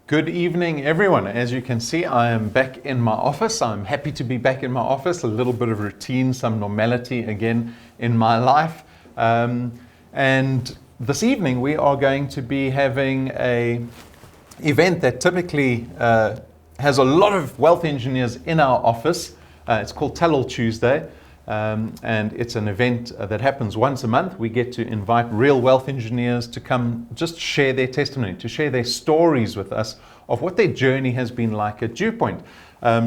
Good evening, everyone. As you can see, I am back in my office. I'm happy to be back in my office. A little bit of routine, some normality again in my life. And this evening we are going to be having an event that typically has a lot of wealth engineers in our office. It's called Talal Tuesday. And it's an event that happens once a month. We get to invite real wealth engineers to come just share their testimony, to share their stories with us of what their journey has been like at DuePoint.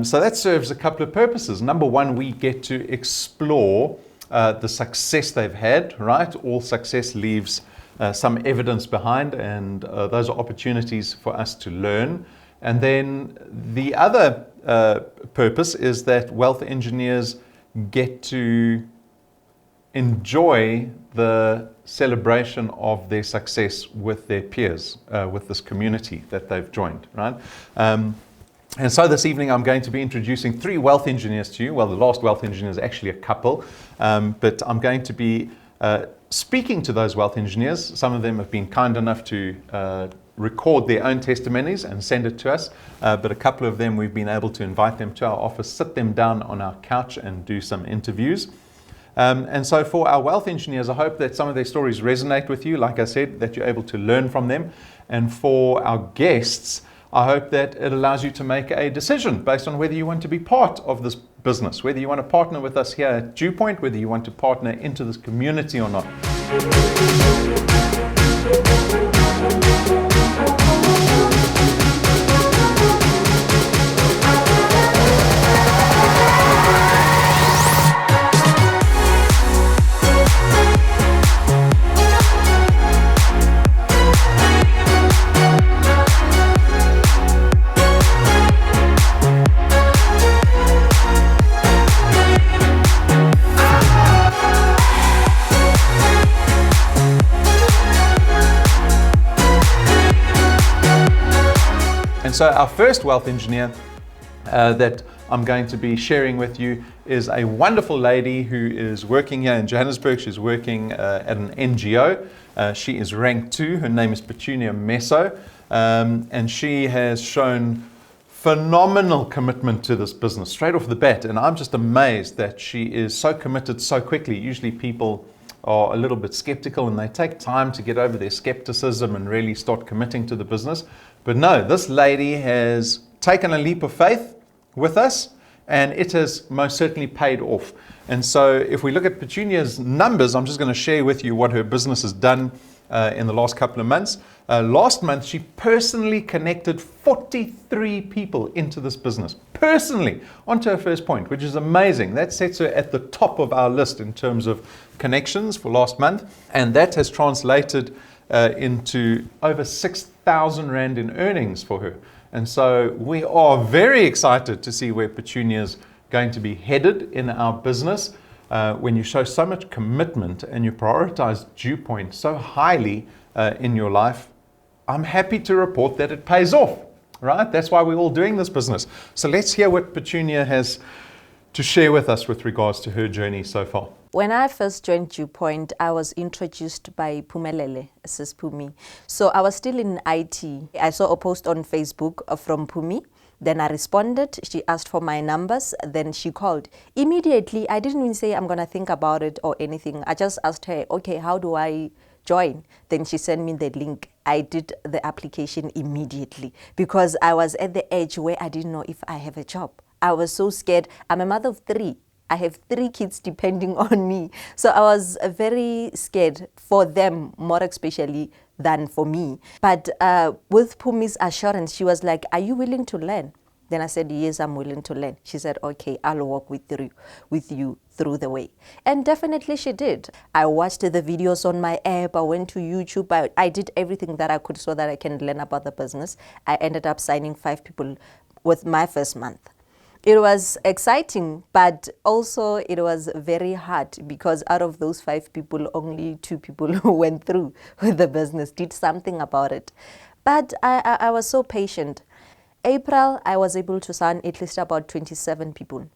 So that serves a couple of purposes. Number one, we get to explore the success they've had, right? All success leaves some evidence behind, and those are opportunities for us to learn. And then the other purpose is that wealth engineers get to enjoy the celebration of their success with their peers, with this community that they've joined, right? And so this evening I'm going to be introducing 3 wealth engineers to you. Well, the last wealth engineer is actually a couple, but I'm going to be speaking to those wealth engineers. Some of them have been kind enough to record their own testimonies and send it to us, but a couple of them we've been able to invite them to our office, sit them down on our couch and do some interviews. And so for our wealth engineers, I hope that some of their stories resonate with you, like I said, that you're able to learn from them. And for our guests, I hope that it allows you to make a decision based on whether you want to be part of this business, whether you want to partner with us here at DuePoint, whether you want to partner into this community or not. And so our first wealth engineer that I'm going to be sharing with you is a wonderful lady who is working here in Johannesburg. She's working at an NGO. She is rank 2. Her name is Petunia, and she has shown phenomenal commitment to this business straight off the bat. And I'm just amazed that she is so committed so quickly. Usually people are a little bit skeptical and they take time to get over their skepticism and really start committing to the business. But no, this lady has taken a leap of faith with us, and it has most certainly paid off. And so if we look at Petunia's numbers, I'm just going to share with you what her business has done in the last couple of months. Last month, she personally connected 43 people into this business, personally, onto her first point, which is amazing. That sets her at the top of our list in terms of connections for last month. And that has translated into over 6,000 Rand in earnings for her. And so we are very excited to see where Petunia's going to be headed in our business. When you show so much commitment and you prioritize DuePoint so highly in your life, I'm happy to report that it pays off, right? That's why we're all doing this business. So let's hear what Petunia has to share with us with regards to her journey so far. When I first joined DuePoint, I was introduced by Pumelele, Sis Pumi. So I was still in IT. I saw a post on Facebook from Pumi. Then I responded. She asked for my numbers. Then she called. Immediately, I didn't even say I'm going to think about it or anything. I just asked her, okay, how do I join? Then she sent me the link. I did the application immediately because I was at the age where I didn't know if I have a job. I was so scared. I'm a mother of 3. I have 3 kids depending on me. So I was very scared for them, more especially than for me. But with Pumi's assurance, she was like, are you willing to learn? Then I said, yes, I'm willing to learn. She said, okay, I'll walk with you through the way. And definitely she did. I watched the videos on my app. I went to YouTube. I did everything that I could so that I can learn about the business. I ended up signing 5 people with my first month. It was exciting, but also it was very hard because out of those 5 people, only 2 people who went through with the business, did something about it. But I was so patient. April, I was able to sign at least about 27 people.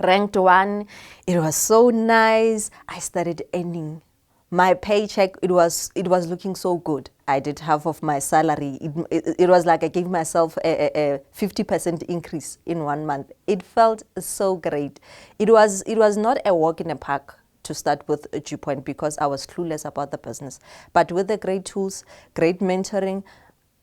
Ranked 1, it was so nice. I started earning My paycheck, it was looking so good. I did half of my salary. It was like I gave myself a 50% increase in 1 month. It felt so great. It was not a walk in the park to start with DuePoint because I was clueless about the business. But with the great tools, great mentoring,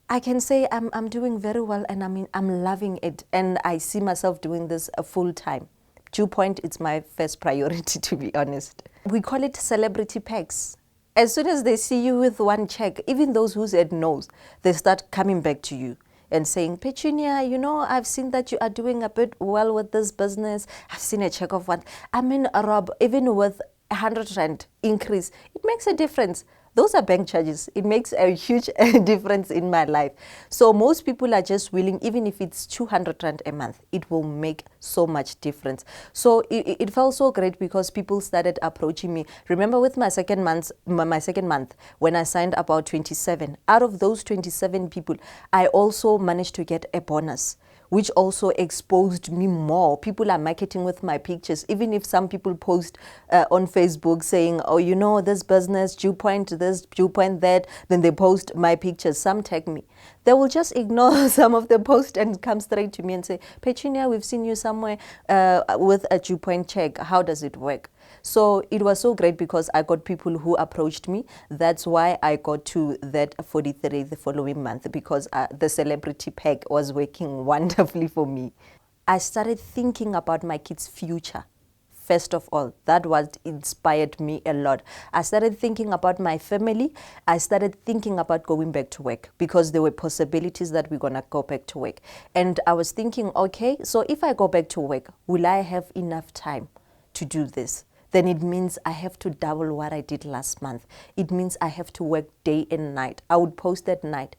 I can say I'm doing very well, and I'm loving it, and I see myself doing this full time. DuePoint is my first priority, to be honest. We call it celebrity packs. As soon as they see you with one check, even those who said no, they start coming back to you and saying, Petunia, you know, I've seen that you are doing a bit well with this business. I've seen a check of one. I mean, Rob, even with 100 Rand increase, it makes a difference. Those are bank charges. It makes a huge difference in my life. So most people are just willing, even if it's 200 Rand a month, it will make so much difference. So it felt so great because people started approaching me. Remember with my second month, when I signed about 27, out of those 27 people, I also managed to get a bonus, which also exposed me more. People are marketing with my pictures. Even if some people post on Facebook saying, oh, you know, this business, DuePoint this, DuePoint that, then they post my pictures, some tag me. They will just ignore some of the posts and come straight to me and say, Petunia, we've seen you somewhere with a DuePoint check. How does it work? So it was so great because I got people who approached me. That's why I got to that 43 the following month, because the celebrity pack was working wonderfully for me. I started thinking about my kids' future. First of all, that what inspired me a lot. I started thinking about my family. I started thinking about going back to work because there were possibilities that we're going to go back to work. And I was thinking, okay, so if I go back to work, will I have enough time to do this? Then it means I have to double what I did last month. It means I have to work day and night. I would post at night.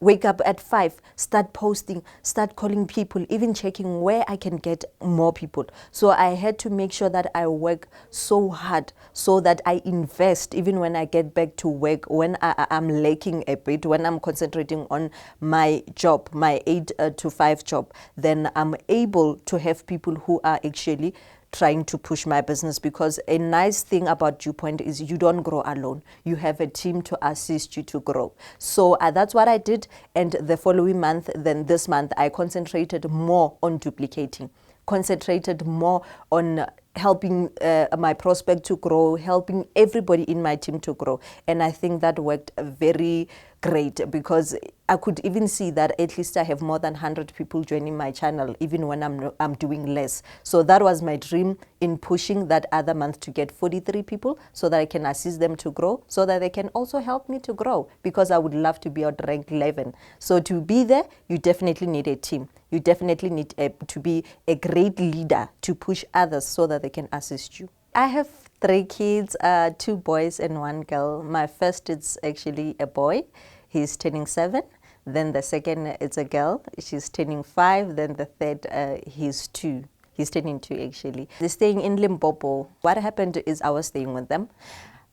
Wake up at 5, start posting, start calling people, even checking where I can get more people. So I had to make sure that I work so hard so that I invest even when I get back to work, when I'm lacking a bit, when I'm concentrating on my job, my 8 to 5 job, then I'm able to have people who are actually trying to push my business. Because a nice thing about DuePoint is you don't grow alone. You have a team to assist you to grow. So that's what I did. And the following month, then this month, I concentrated more on duplicating, concentrated more on helping my prospect to grow, helping everybody in my team to grow. And I think that worked very great because I could even see that at least I have more than 100 people joining my channel, even when I'm doing less. So that was my dream in pushing that other month to get 43 people so that I can assist them to grow, so that they can also help me to grow, because I would love to be at rank 11. So to be there, you definitely need a team. You definitely need to be a great leader to push others so that they can assist you. I have 3 kids, 2 boys and 1 girl. My first is actually a boy. He's turning 7. Then the second is a girl. She's turning 5. Then the third, he's 2. He's turning 2 actually. They're staying in Limpopo. What happened is I was staying with them.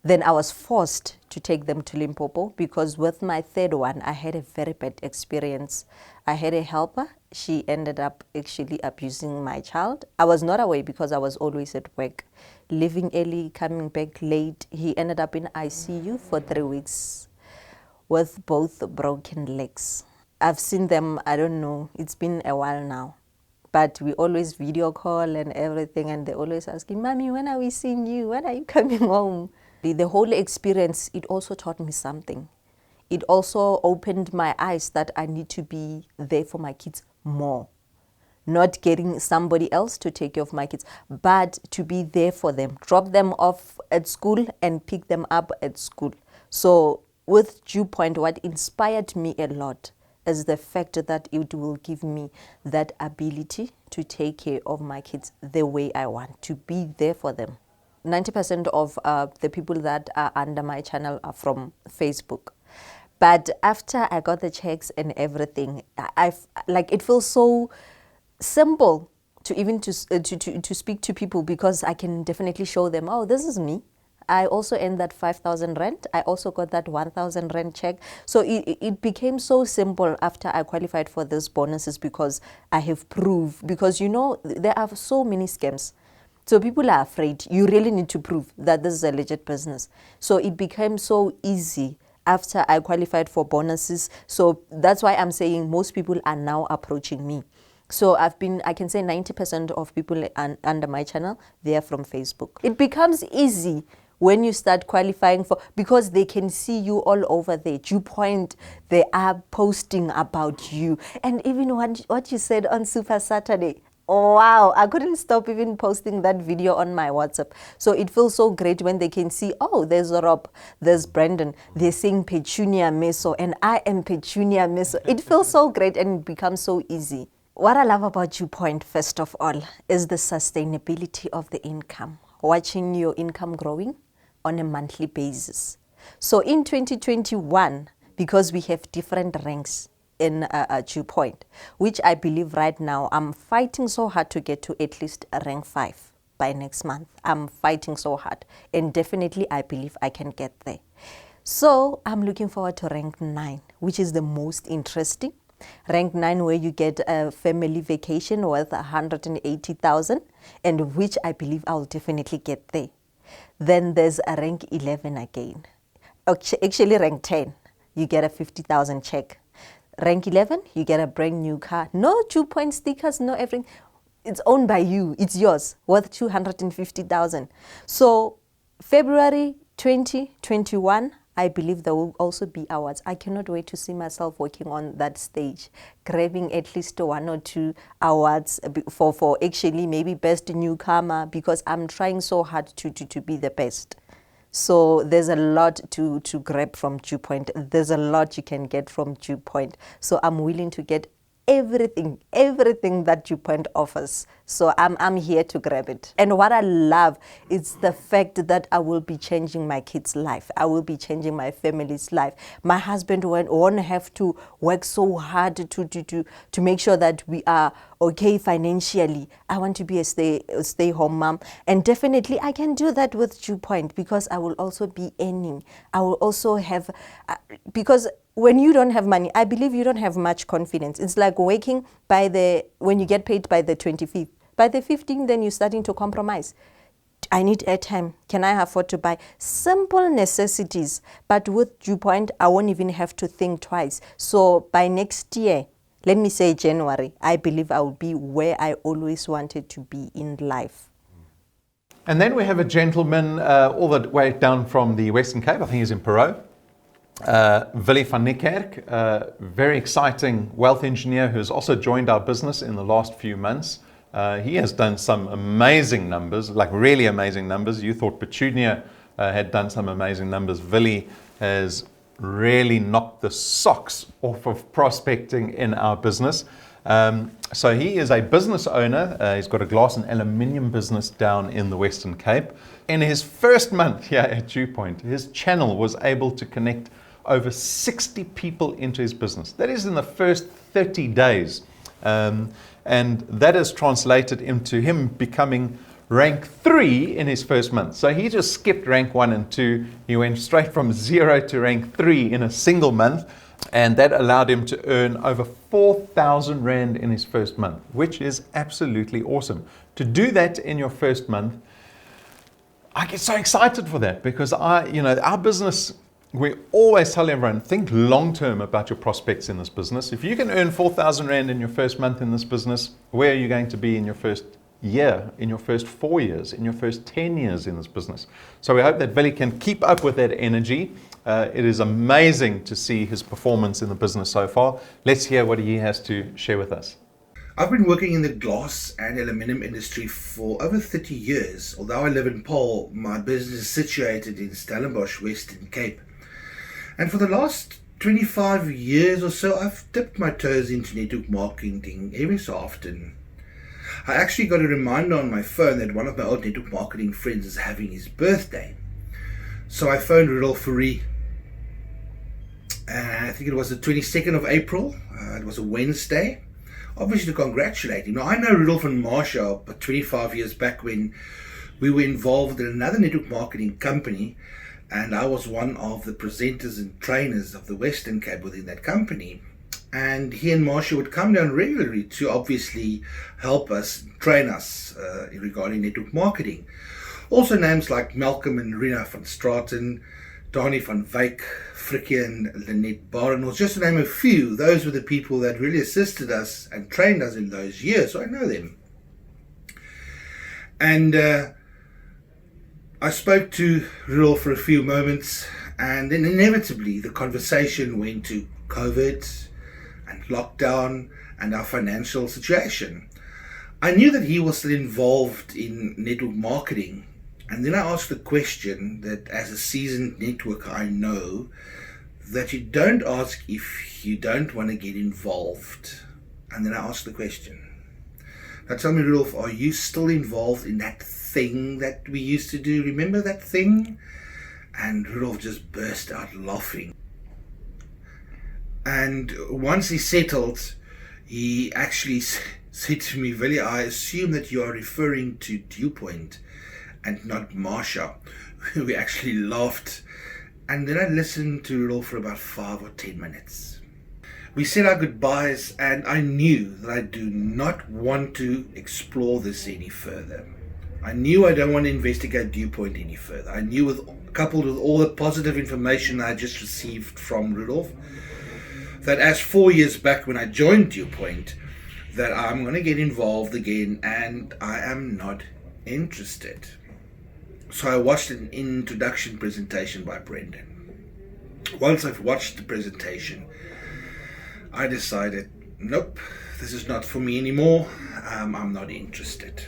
Then I was forced to take them to Limpopo because with my third one, I had a very bad experience. I had a helper. She ended up actually abusing my child. I was not away because I was always at work. Leaving early, coming back late. He ended up in ICU for 3 weeks with both broken legs. I've seen them, I don't know, it's been a while now. But we always video call and everything, and they always asking, Mommy, when are we seeing you? When are you coming home? The whole experience, it also taught me something. It also opened my eyes that I need to be there for my kids more. Not getting somebody else to take care of my kids, but to be there for them. Drop them off at school and pick them up at school. So with DuePoint, what inspired me a lot is the fact that it will give me that ability to take care of my kids the way I want, to be there for them. 90% of the people that are under my channel are from Facebook. But after I got the checks and everything, it feels so simple to even to speak to people, because I can definitely show them, oh, this is me. I also earned that 5,000 Rand. I also got that 1,000 Rand check. So it became so simple after I qualified for these bonuses, because I have proved, because you know, there are so many scams. So people are afraid. You really need to prove that this is a legit business. So it became so easy after I qualified for bonuses. So that's why I'm saying most people are now approaching me. So I can say 90% of people under my channel, they are from Facebook. It becomes easy when you start qualifying for, because they can see you all over there. DuePoint, they are posting about you. And even what you said on Super Saturday, oh, wow, I couldn't stop even posting that video on my WhatsApp. So it feels so great when they can see, oh, there's Rob, there's Brandon, they're saying Petunia Meso, and I am Petunia Meso. It feels so great and it becomes so easy. What I love about DuePoint, first of all, is the sustainability of the income. Watching your income growing on a monthly basis. So in 2021, because we have different ranks in DuePoint, which I believe right now, I'm fighting so hard to get to at least rank 5 by next month. I'm fighting so hard. And definitely, I believe I can get there. So I'm looking forward to rank 9, which is the most interesting. Rank 9, where you get a family vacation worth 180,000, and which I believe I'll definitely get there. Then there's a rank 11 again. Actually, rank 10, you get a 50,000 check. Rank 11, you get a brand new car. No DuePoint stickers, no everything. It's owned by you. It's yours, worth 250,000. So February 2021, I believe there will also be awards. I cannot wait to see myself working on that stage, grabbing at least 1 or 2 awards for actually maybe best newcomer, because I'm trying so hard to be the best. So there's a lot to grab from DuePoint. There's a lot you can get from DuePoint. So I'm willing to get everything that DuePoint offers. So I'm here to grab it. And what I love is the fact that I will be changing my kids' life. I will be changing my family's life. My husband won't have to work so hard to make sure that we are okay financially. I want to be a stay-home mom. And definitely I can do that with DuePoint, because I will also be earning. I will also have, because when you don't have money, I believe you don't have much confidence. It's like waking when you get paid by the 25th. By the 15th, then you're starting to compromise. I need airtime. Can I afford to buy? Simple necessities. But with DuePoint, I won't even have to think twice. So by next year, let me say January, I believe I will be where I always wanted to be in life. And then we have a gentleman all the way down from the Western Cape. I think he's in Parow. Villi van Niekerk, very exciting wealth engineer who has also joined our business in the last few months. He has done some amazing numbers, like really amazing numbers. You thought Petunia had done some amazing numbers. Villi has really knocked the socks off of prospecting in our business. So he is a business owner. He's got a glass and aluminium business down in the Western Cape. In his first month here at DuePoint, his channel was able to connect over 60 people into his business. That is in the first 30 days. And that has translated into him becoming rank 3 in his first month. So he just skipped rank 1 and 2. He went straight from 0 to rank 3 in a single month. And that allowed him to earn over 4,000 Rand in his first month, which is absolutely awesome. To do that in your first month, I get so excited for that, because our business, we always tell everyone, think long-term about your prospects in this business. If you can earn 4,000 Rand in your first month in this business, where are you going to be in your first year, in your first 4 years, in your first 10 years in this business? So we hope that Villi can keep up with that energy. It is amazing to see his performance in the business so far. Let's hear what he has to share with us. I've been working in the glass and aluminium industry for over 30 years. Although I live in Paarl, my business is situated in Stellenbosch, Western Cape. And for the last 25 years or so, I've dipped my toes into network marketing every so often. I actually got a reminder on my phone that one of my old network marketing friends is having his birthday. So I phoned Rudolf Fourie. I think it was the 22nd of April. It was a Wednesday. Obviously to congratulate him. Now, I know Rudolf and Marsha, but 25 years back when we were involved in another network marketing company, and I was one of the presenters and trainers of the Western Cape within that company. And he and Marsha would come down regularly to obviously help us, train us regarding network marketing. Also names like Malcolm and Rina van Straten, Dani van Wyk, Frikkie and Lynette Barenholz, just to name a few. Those were the people that really assisted us and trained us in those years, so I know them. And I spoke to Rudolf for a few moments, and then inevitably the conversation went to COVID and lockdown and our financial situation. I knew that he was still involved in network marketing, and then I asked the question that as a seasoned networker I know that you don't ask if you don't want to get involved. And then I asked the question, now tell me, Rudolf, are you still involved in that thing that we used to do? Remember that thing? And Rudolf just burst out laughing. And once he settled, he actually said to me, Villi, I assume that you are referring to DuePoint and not Marsha. We actually laughed. And then I listened to Rudolf for about 5 or 10 minutes. We said our goodbyes, and I knew that I do not want to explore this any further. I knew I don't want to investigate DuePoint any further. I knew, coupled with all the positive information I just received from Rudolf, that as 4 years back when I joined DuePoint, that I'm going to get involved again, and I am not interested. So I watched an introduction presentation by Brendan. Once I've watched the presentation, I decided, nope, this is not for me anymore. I'm not interested.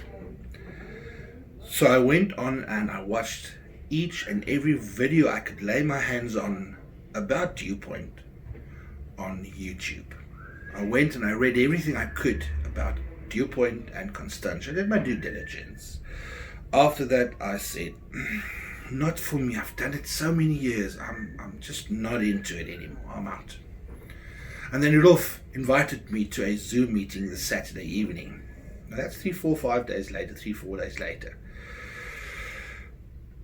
So I went on and I watched each and every video I could lay my hands on about DuePoint on YouTube. I went and I read everything I could about DuePoint and Constantia. I did my due diligence. After that, I said, not for me. I've done it so many years. I'm just not into it anymore. I'm out. And then Rudolf invited me to a Zoom meeting this Saturday evening. Now that's 4 days later.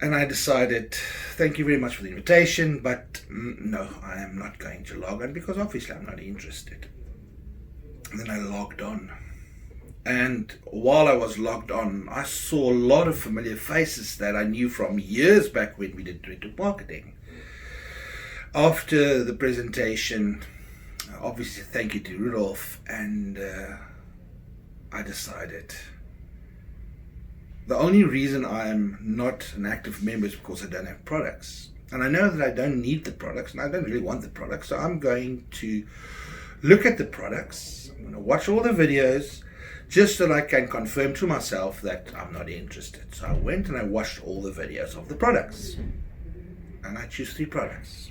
And I decided, thank you very much for the invitation, but no, I am not going to log on because obviously I'm not interested. And then I logged on. And while I was logged on, I saw a lot of familiar faces that I knew from years back when we did network marketing. After the presentation, obviously thank you to Rudolf, and I decided the only reason I am not an active member is because I don't have products. And I know that I don't need the products, and I don't really want the products, so I'm going to look at the products. I'm going to watch all the videos, just so that I can confirm to myself that I'm not interested. So I went and I watched all the videos of the products. And I choose 3 products.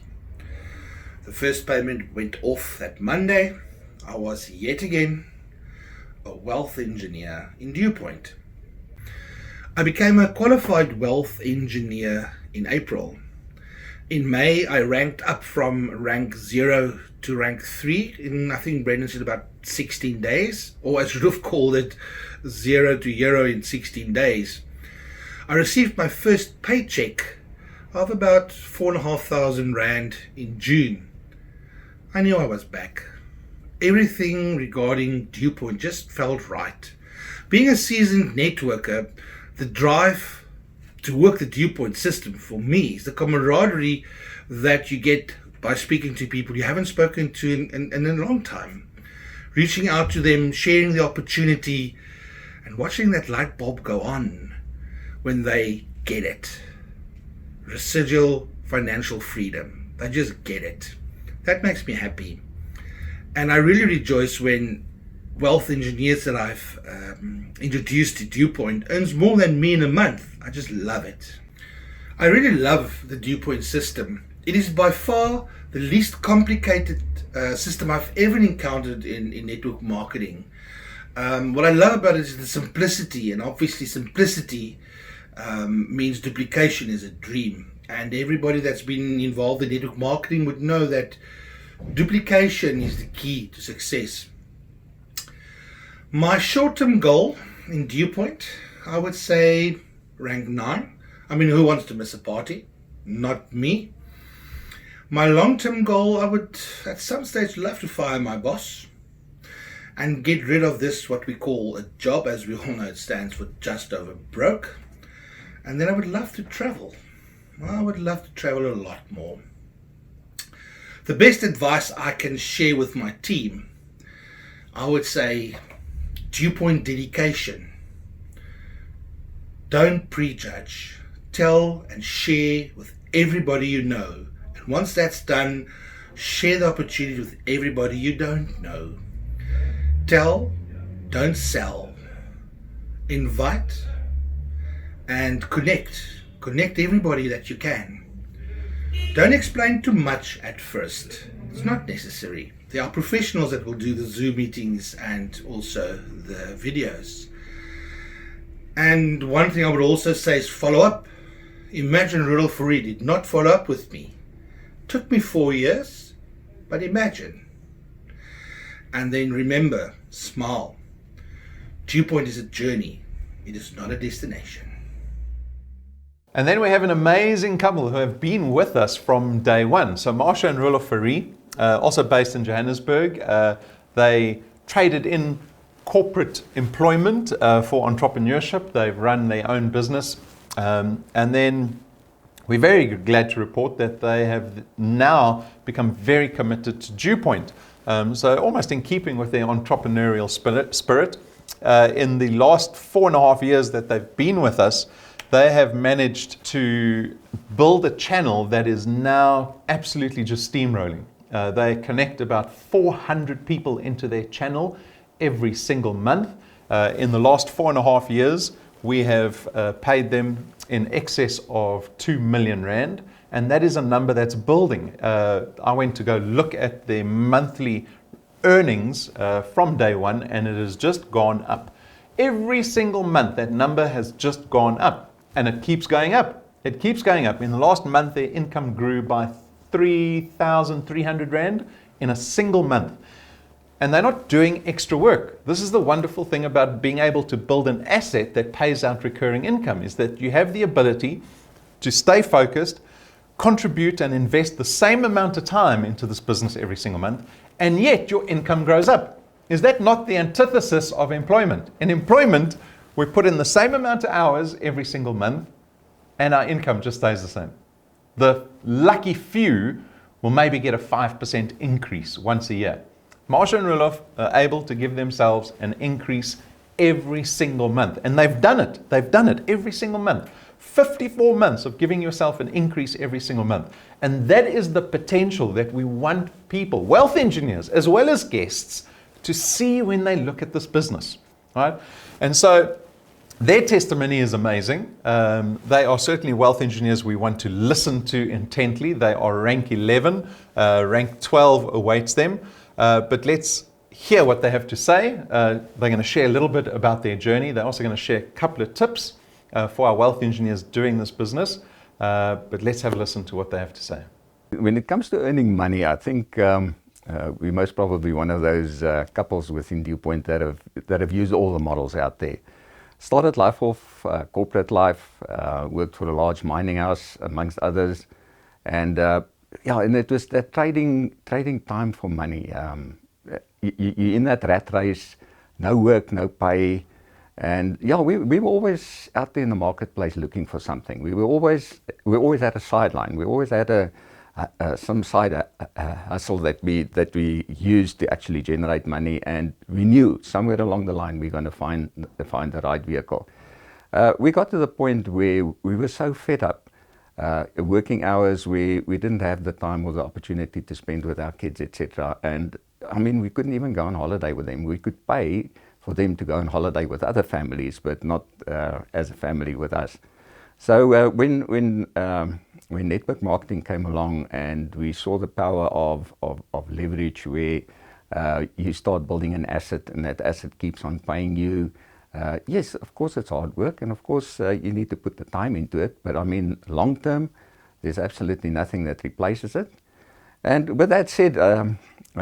The first payment went off that Monday. I was yet again a wealth engineer in DuePoint. I became a qualified wealth engineer in April. In May, I ranked up from rank 0 to rank 3 in, I think Brendan said, about 16 days, or as Rudolf called it, 0 to hero in 16 days. I received my first paycheck of about 4,500 Rand in June. I knew I was back. Everything regarding DuePoint just felt right. Being a seasoned networker, the drive to work the DuePoint system for me is the camaraderie that you get by speaking to people you haven't spoken to in a long time. Reaching out to them, sharing the opportunity, and watching that light bulb go on when they get it. Residual financial freedom. They just get it. That makes me happy. And I really rejoice when wealth engineers that I've introduced to DuePoint earns more than me in a month. I just love it. I really love the DuePoint system. It is by far the least complicated system I've ever encountered in network marketing. What I love about it is the simplicity, and obviously simplicity means duplication is a dream. And everybody that's been involved in network marketing would know that duplication is the key to success. My short-term goal in DuePoint, I would say rank 9. I mean, who wants to miss a party? Not me. My long-term goal, I would at some stage love to fire my boss and get rid of this, what we call a job. As we all know, it stands for just over broke. And then I would love to travel. I would love to travel a lot more. The best advice I can share with my team, I would say DuePoint dedication. Don't prejudge. Tell and share with everybody you know. And once that's done, share the opportunity with everybody you don't know. Tell, don't sell. Invite and connect. Connect everybody that you can. Don't explain too much at first. It's not necessary. There are professionals that will do the Zoom meetings and also the videos. And one thing I would also say is follow up. Imagine Rudolf Fourie did not follow up with me. Took me 4 years, but imagine. And then remember, smile. DuePoint is a journey. It is not a destination. And then we have an amazing couple who have been with us from day one. So Marsha and Rudolf Fourie, also based in Johannesburg, they traded in corporate employment for entrepreneurship. They've run their own business. And then we're very glad to report that they have now become very committed to DuePoint. So almost in keeping with their entrepreneurial spirit, in the last 4.5 years that they've been with us, they have managed to build a channel that is now absolutely just steamrolling. They connect about 400 people into their channel every single month. In the last 4.5 years, we have paid them in excess of 2 million rand, and that is a number that's building. I went to go look at their monthly earnings from day one, and it has just gone up. Every single month, that number has just gone up. And it keeps going up. It keeps going up. In the last month, their income grew by 3,300 Rand in a single month. And they're not doing extra work. This is the wonderful thing about being able to build an asset that pays out recurring income, is that you have the ability to stay focused, contribute and invest the same amount of time into this business every single month, and yet your income grows up. Is that not the antithesis of employment? In employment, we put in the same amount of hours every single month, and our income just stays the same. The lucky few will maybe get a 5% increase once a year. Marsha and Rudolf are able to give themselves an increase every single month, and they've done it. They've done it every single month. 54 months of giving yourself an increase every single month. And that is the potential that we want people, wealth engineers as well as guests, to see when they look at this business. Right? And so their testimony is amazing. They are certainly wealth engineers we want to listen to intently. They are rank 11, rank 12 awaits them. But let's hear what they have to say. They're going to share a little bit about their journey. They're also going to share a couple of tips for our wealth engineers doing this business. But let's have a listen to what they have to say. When it comes to earning money, I think we're most probably one of those couples within DuePoint that have used all the models out there. Started life off corporate life, worked for a large mining house amongst others, and and it was that trading time for money. You're in that rat race, no work, no pay, and we were always out there in the marketplace looking for something. We always had a sideline. We always had some side hustle that we used to actually generate money, and we knew somewhere along the line we're going to find the right vehicle. We got to the point where we were so fed up, working hours, we didn't have the time or the opportunity to spend with our kids, etc. And I mean, we couldn't even go on holiday with them. We could pay for them to go on holiday with other families, but not as a family with us. So when network marketing came along and we saw the power of leverage, where you start building an asset and that asset keeps on paying you. Yes, of course it's hard work, and of course you need to put the time into it, but I mean long term there's absolutely nothing that replaces it. And with that said, we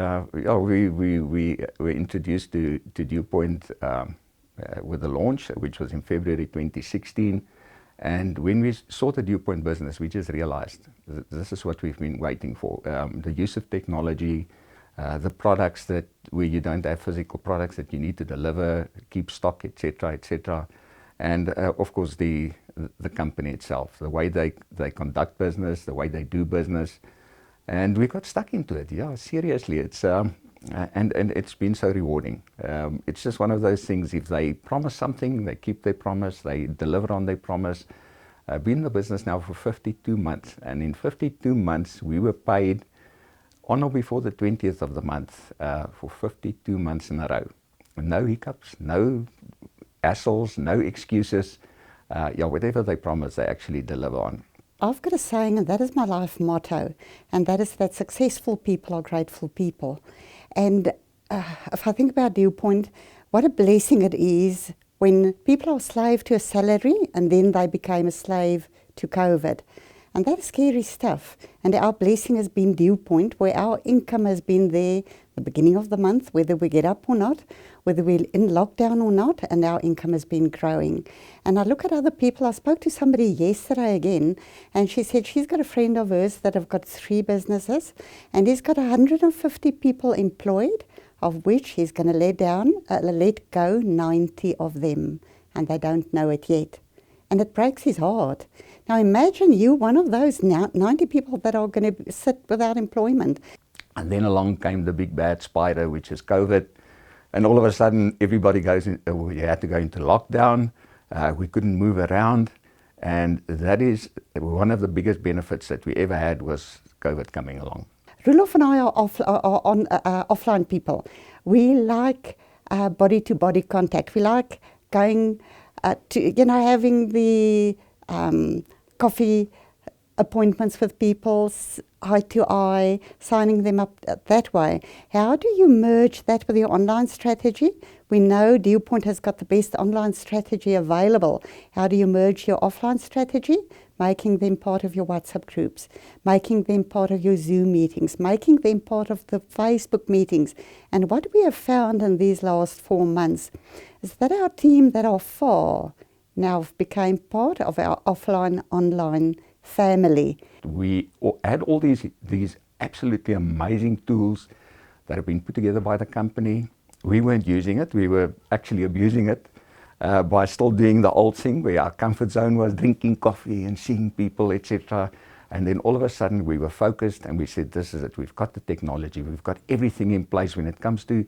were introduced to DuePoint with the launch, which was in February 2016. And when we saw the DuePoint business, we just realized this is what we've been waiting for. The use of technology, the products that where you don't have physical products that you need to deliver, keep stock, etc., etc. And of course the company itself, the way they conduct business, the way they do business. And we got stuck into it. Yeah, seriously, it's and it's been so rewarding. It's just one of those things. If they promise something, they keep their promise. They deliver on their promise. I've been in the business now for 52 months, and in 52 months we were paid on or before the 20th of the month for 52 months in a row. No hiccups, no hassles, no excuses. Yeah, whatever they promise, they actually deliver on. I've got a saying, and that is my life motto, and that is that successful people are grateful people. And if I think about DuePoint, what a blessing it is when people are slave to a salary and then they became a slave to COVID. And that's scary stuff. And our blessing has been DuePoint, where our income has been there the beginning of the month, whether we get up or not, whether we're in lockdown or not, and our income has been growing. And I look at other people. I spoke to somebody yesterday again, and she said she's got a friend of hers that have got 3 businesses, and he's got 150 people employed, of which he's going to let go 90 of them, and they don't know it yet. And it breaks his heart. Now imagine you, one of those 90 people that are going to sit without employment. And then along came the big bad spider, which is COVID. And all of a sudden, everybody goes in, you had to go into lockdown. We couldn't move around. And that is one of the biggest benefits that we ever had was COVID coming along. Roelof and I are offline people. We like body-to-body contact. We like going to, having the coffee appointments with people, eye to eye, signing them up that way. How do you merge that with your online strategy? We know DuePoint has got the best online strategy available. How do you merge your offline strategy? Making them part of your WhatsApp groups, making them part of your Zoom meetings, making them part of the Facebook meetings. And what we have found in these last 4 months is that our team that are far now became part of our offline, online family. We had all these absolutely amazing tools that have been put together by the company. We weren't using it. We were actually abusing it by still doing the old thing where our comfort zone was drinking coffee and seeing people, etc. And then all of a sudden we were focused and we said, this is it. We've got the technology. We've got everything in place. When it comes to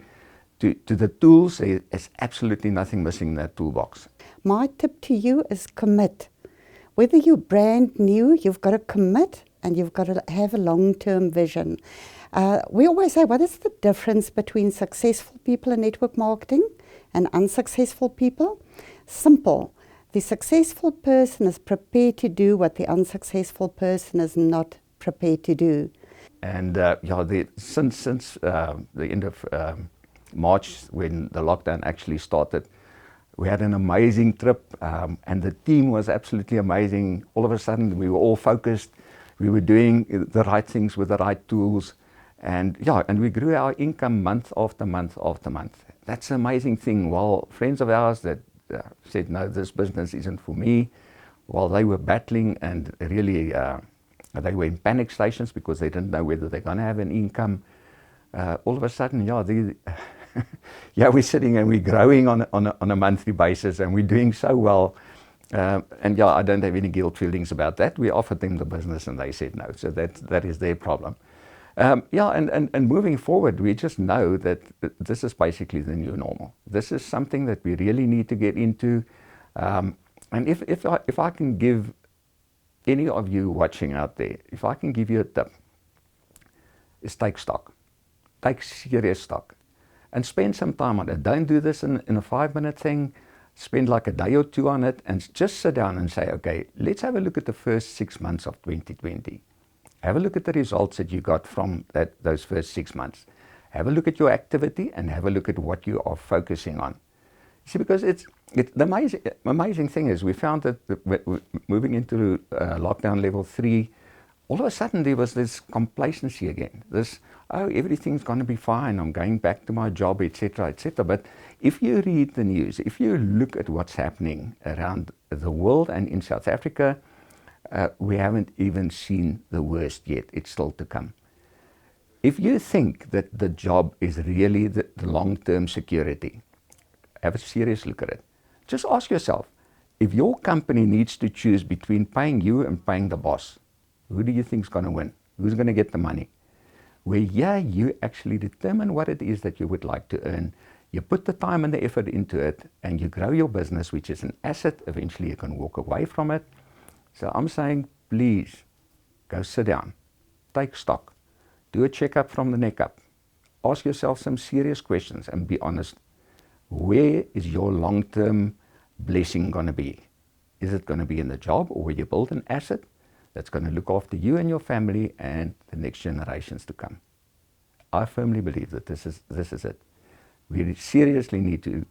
the tools, there's absolutely nothing missing in that toolbox. My tip to you is commit. Whether you're brand new, you've got to commit and you've got to have a long-term vision. We always say, what is the difference between successful people in network marketing and unsuccessful people? Simple. The successful person is prepared to do what the unsuccessful person is not prepared to do. And since the end of March, when the lockdown actually started, we had an amazing trip, and the team was absolutely amazing. All of a sudden, we were all focused. We were doing the right things with the right tools, and we grew our income month after month after month. That's an amazing thing. While friends of ours that said, no, this business isn't for me, while they were battling and really they were in panic stations because they didn't know whether they're going to have an income, all of a sudden, we're sitting and we're growing on a monthly basis, and we're doing so well. I don't have any guilt feelings about that. We offered them the business and they said no. So that is their problem. And moving forward, we just know that this is basically the new normal. This is something that we really need to get into. And if I can give any of you watching out there, if I can give you a tip, is take stock. Take serious stock. And spend some time on it. Don't do this in a 5-minute thing. Spend like a day or 2 on it and just sit down and say, okay, let's have a look at the first 6 months of 2020. Have a look at the results that you got from those first 6 months. Have a look at your activity and have a look at what you are focusing on. See, because the amazing thing is we found that moving into lockdown level 3, all of a sudden there was this complacency again. This, oh, everything's going to be fine. I'm going back to my job, etc., etc. But if you read the news, if you look at what's happening around the world and in South Africa, we haven't even seen the worst yet. It's still to come. If you think that the job is really the long-term security, have a serious look at it. Just ask yourself, if your company needs to choose between paying you and paying the boss, who do you think is going to win? Who's going to get the money? Where you actually determine what it is that you would like to earn. You put the time and the effort into it, and you grow your business, which is an asset. Eventually you can walk away from it. So I'm saying, please, go sit down, take stock, do a checkup from the neck up, ask yourself some serious questions and be honest. Where is your long-term blessing going to be? Is it going to be in the job, or will you build an asset that's going to look after you and your family and the next generations to come? I firmly believe that this is it. We seriously need to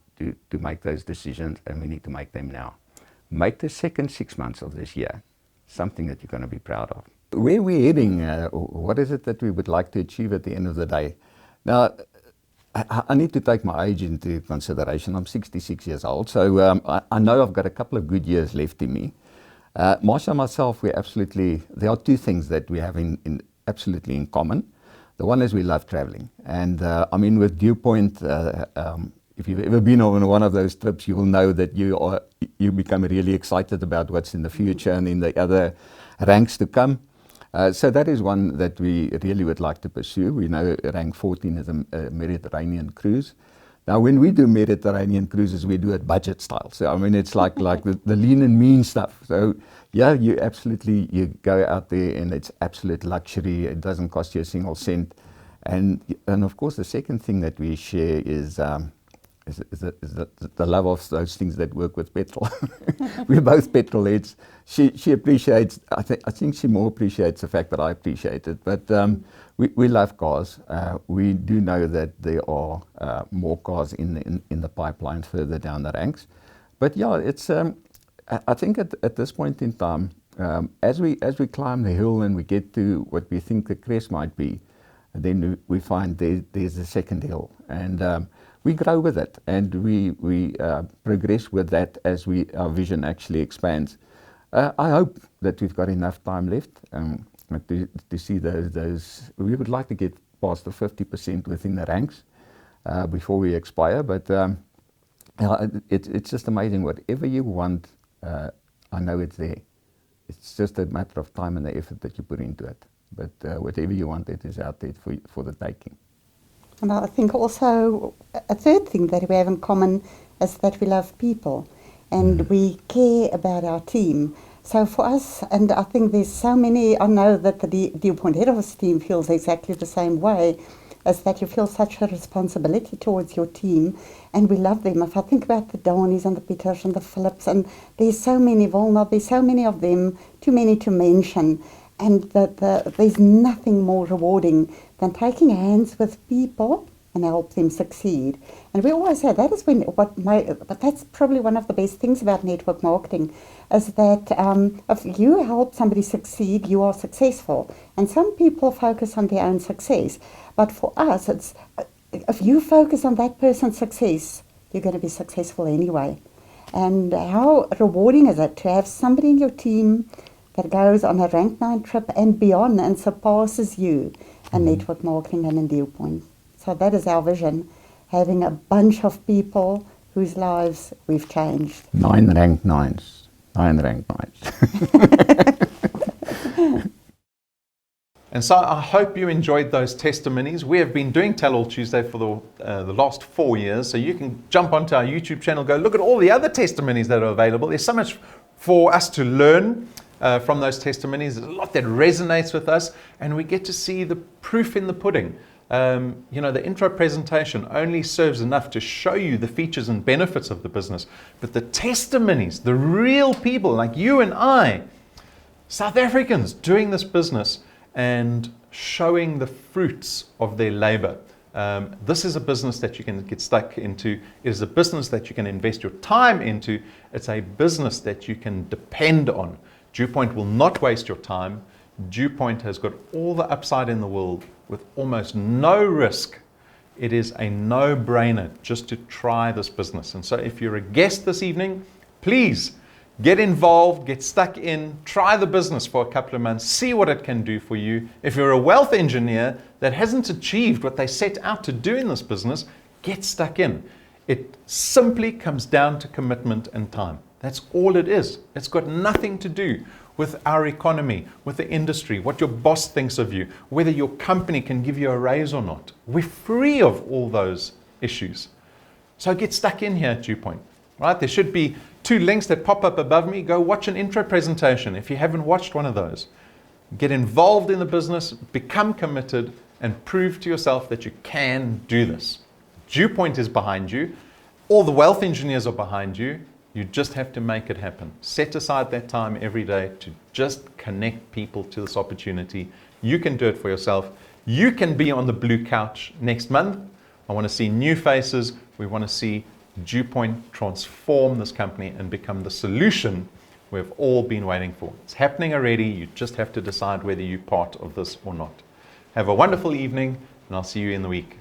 make those decisions, and we need to make them now. Make the second 6 months of this year something that you're going to be proud of. Where we're heading, what is it that we would like to achieve at the end of the day? Now, I need to take my age into consideration. I'm 66 years old, so I know I've got a couple of good years left in me. Marsha and myself, there are two things that we have absolutely in common. The one is we love traveling, and I mean, with DuePoint, if you've ever been on one of those trips, you will know that you become really excited about what's in the future and in the other ranks to come. So that is one that we really would like to pursue. We know rank 14 is a Mediterranean cruise. Now, when we do Mediterranean cruises, we do it budget style. So I mean, it's like the lean and mean stuff. So yeah, you go out there and it's absolute luxury. It doesn't cost you a single cent. And of course, the second thing that we share is the love of those things that work with petrol. We're both petrol heads. She appreciates, I think she more appreciates the fact that I appreciate it. But we love cars. We do know that there are more cars in the pipeline further down the ranks. But yeah, it's I think at this point in time, as we climb the hill and we get to what we think the crest might be, then we find there's a second hill, and we grow with it, and we progress with that as our vision actually expands. I hope that we've got enough time left to see those. We would like to get past the 50% within the ranks before we expire, but it's just amazing. Whatever you want, I know it's there. It's just a matter of time and the effort that you put into it. But whatever you want, it is out there for the taking. And I think also a third thing that we have in common is that we love people and we care about our team. So for us, and I think there's so many, I know that the DuePoint head office team feels exactly the same way, is that you feel such a responsibility towards your team, and we love them. If I think about the Danis and the Peters and the Phillips, and there's so many, Volna, there's so many of them, too many to mention, and there's nothing more rewarding than taking hands with people and help them succeed. And we always say that is but that's probably one of the best things about network marketing, is that if you help somebody succeed, you are successful. And some people focus on their own success, but for us, it's if you focus on that person's success, you're going to be successful anyway. And how rewarding is it to have somebody in your team that goes on a rank 9 trip and beyond and surpasses you in network marketing and in DuePoint. So that is our vision, having a bunch of people whose lives we've changed. 9 rank 9s. 9 rank 9s. And so I hope you enjoyed those testimonies. We have been doing Tell All Tuesday for the last 4 years, so you can jump onto our YouTube channel, go look at all the other testimonies that are available. There's so much for us to learn from those testimonies. There's a lot that resonates with us, and we get to see the proof in the pudding. The intro presentation only serves enough to show you the features and benefits of the business, but the testimonies, the real people like you and I, South Africans doing this business and showing the fruits of their labor. This is a business that you can get stuck into. It is a business that you can invest your time into. It's a business that you can depend on. DuePoint will not waste your time. DuePoint has got all the upside in the world with almost no risk. It is a no-brainer just to try this business. And so if you're a guest this evening, please get involved, get stuck in, try the business for a couple of months, see what it can do for you. If you're a wealth engineer that hasn't achieved what they set out to do in this business, get stuck in. It simply comes down to commitment and time. That's all it is. It's got nothing to do with our economy, with the industry, what your boss thinks of you, whether your company can give you a raise or not. We're free of all those issues. So get stuck in here at DuePoint. Right? There should be 2 links that pop up above me. Go watch an intro presentation if you haven't watched one of those. Get involved in the business, become committed, and prove to yourself that you can do this. DuePoint is behind you. All the wealth engineers are behind you. You just have to make it happen. Set aside that time every day to just connect people to this opportunity. You can do it for yourself. You can be on the blue couch next month. I want to see new faces. We want to see DuePoint transform this company and become the solution we've all been waiting for. It's happening already. You just have to decide whether you're part of this or not. Have a wonderful evening, and I'll see you in the week.